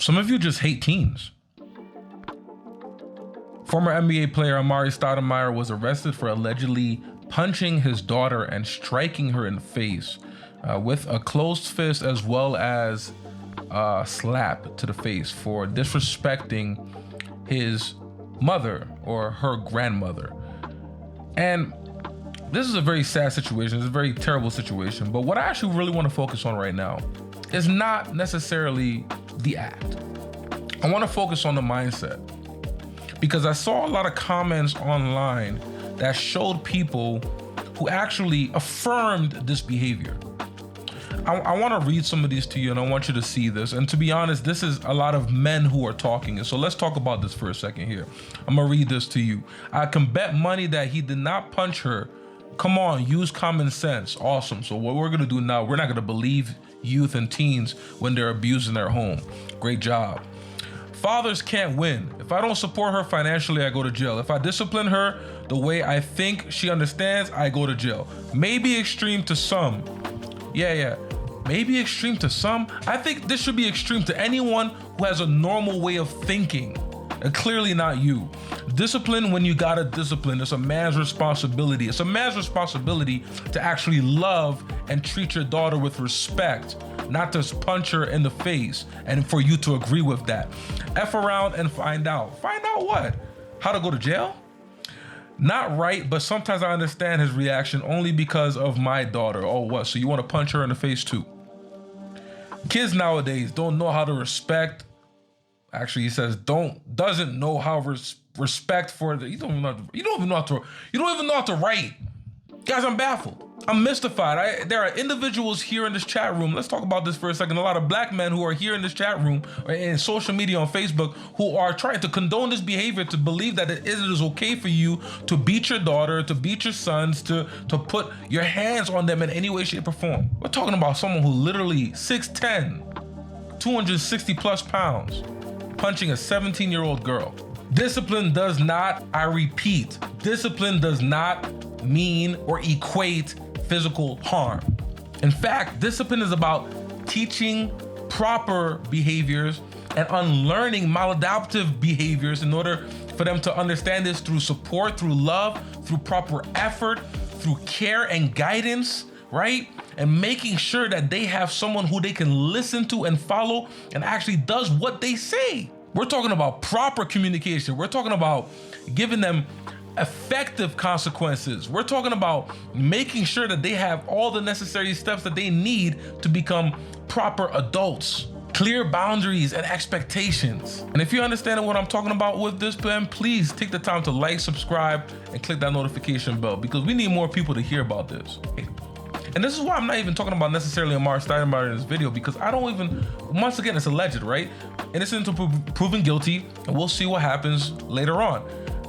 Some of you just hate teens. Former NBA player Amar'e Stoudemire was arrested for allegedly punching his daughter and striking her in the face with a closed fist, as well as a slap to the face for disrespecting his mother or her grandmother. And this is a very sad situation. It's a very terrible situation. But what I actually really want to focus on right now is not necessarily the act. I want to focus on the mindset, because I saw a lot of comments online that showed people who actually affirmed this behavior. I want to read some of these to you, and I want you to see this. And to be honest, this is a lot of men who are talking. And so let's talk about this for a second here. I'm gonna read this to you. I can bet money that he did not punch her. Come on, use common sense. Awesome. So what we're gonna do now, we're not gonna believe youth and teens when they're abused in their home. Great job. Fathers can't win. If I don't support her financially, I go to jail. If I discipline her the way I think she understands, I go to jail. Maybe extreme to some. Yeah. Maybe extreme to some. I think this should be extreme to anyone who has a normal way of thinking. And clearly not you. Discipline when you gotta discipline. It's a man's responsibility. It's a man's responsibility to actually love and treat your daughter with respect, not to punch her in the face, and for you to agree with that. F around and find out. Find out what? How to go to jail? Not right, but sometimes I understand his reaction only because of my daughter. Oh, what? So you want to punch her in the face too? Kids nowadays don't know how to respect. Actually, he says doesn't know how respect for the. You don't even know how to write. Guys, I'm baffled. I'm mystified. There are individuals here in this chat room. Let's talk about this for a second. A lot of black men who are here in this chat room or in social media on Facebook who are trying to condone this behavior, to believe that it is okay for you to beat your daughter, to beat your sons, to put your hands on them in any way, shape, or form. We're talking about someone who literally 6'10", 260 plus pounds, punching a 17-year-old girl. Discipline does not, I repeat, discipline does not mean or equate physical harm. In fact, discipline is about teaching proper behaviors and unlearning maladaptive behaviors in order for them to understand this through support, through love, through proper effort, through care and guidance, right? And making sure that they have someone who they can listen to and follow and actually does what they say. We're talking about proper communication. We're talking about giving them effective consequences. We're talking about making sure that they have all the necessary steps that they need to become proper adults. Clear boundaries and expectations. And if you're understanding what I'm talking about with this plan, please take the time to like, subscribe, and click that notification bell, because we need more people to hear about this. And this is why I'm not even talking about necessarily Amar'e Stoudemire in this video, because I don't even, once again, it's alleged, right? Innocent until proven guilty, and we'll see what happens later on.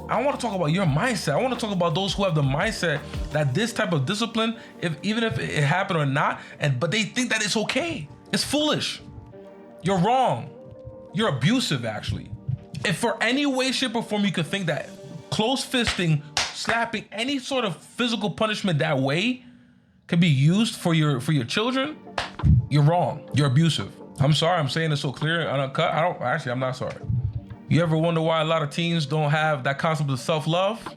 I want to talk about your mindset. I want to talk about those who have the mindset that this type of discipline, even if it happened or not, but they think that it's okay. It's foolish. You're wrong. You're abusive, actually. If for any way, shape, or form you could think that close fisting, slapping, any sort of physical punishment that way can be used for your children, you're wrong. You're abusive. I'm sorry. I'm saying it so clear and uncut. I'm not sorry. You ever wonder why a lot of teens don't have that concept of self-love?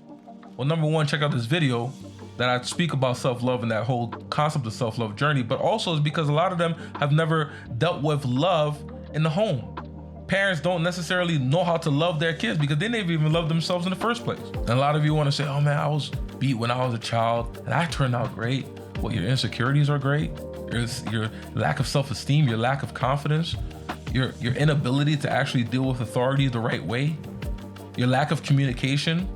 Well, number one, check out this video that I speak about self-love and that whole concept of self-love journey, but also it's because a lot of them have never dealt with love in the home. Parents don't necessarily know how to love their kids because they never even loved themselves in the first place. And a lot of you want to say, oh man, I was beat when I was a child and I turned out great. Well, your insecurities are great. Your lack of self-esteem, your lack of confidence, your inability to actually deal with authority the right way, your lack of communication,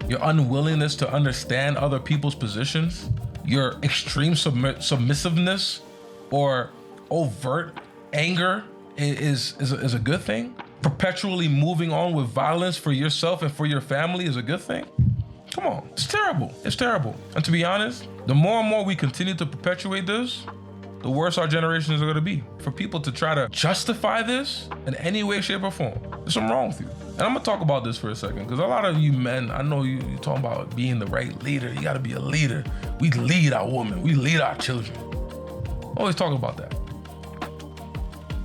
your unwillingness to understand other people's positions, your extreme submissiveness or overt anger is a good thing. Perpetually moving on with violence for yourself and for your family is a good thing. Come on, it's terrible. It's terrible. And to be honest, the more and more we continue to perpetuate this, the worse our generations are going to be. For people to try to justify this in any way, shape, or form, there's something wrong with you. And I'm going to talk about this for a second, because a lot of you men, I know you're talking about being the right leader. You got to be a leader. We lead our women. We lead our children. Always talk about that.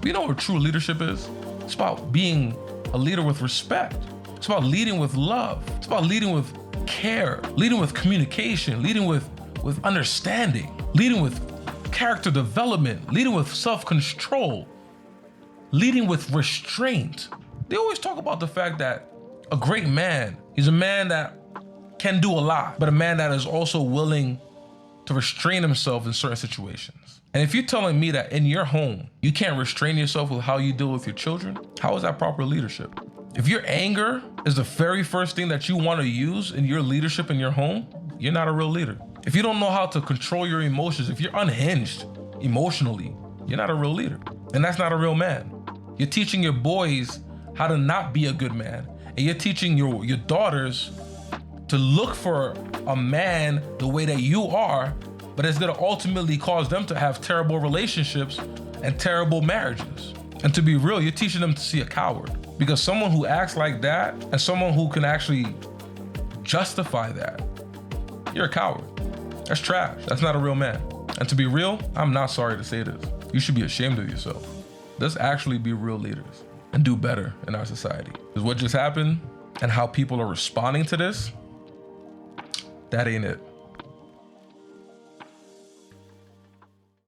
You know what true leadership is? It's about being a leader with respect. It's about leading with love. It's about leading with care, leading with communication, leading with understanding, leading with character development, leading with self-control, leading with restraint. They always talk about the fact that a great man is a man that can do a lot, but a man that is also willing to restrain himself in certain situations. And if you're telling me that in your home, you can't restrain yourself with how you deal with your children, how is that proper leadership? If your anger is the very first thing that you want to use in your leadership in your home, you're not a real leader. If you don't know how to control your emotions, if you're unhinged emotionally, you're not a real leader. And that's not a real man. You're teaching your boys how to not be a good man. And you're teaching your daughters to look for a man the way that you are, but it's gonna ultimately cause them to have terrible relationships and terrible marriages. And to be real, you're teaching them to see a coward. Because someone who acts like that and someone who can actually justify that, you're a coward. That's trash. That's not a real man. And to be real, I'm not sorry to say this. You should be ashamed of yourself. Let's actually be real leaders and do better in our society. Because what just happened and how people are responding to this, that ain't it.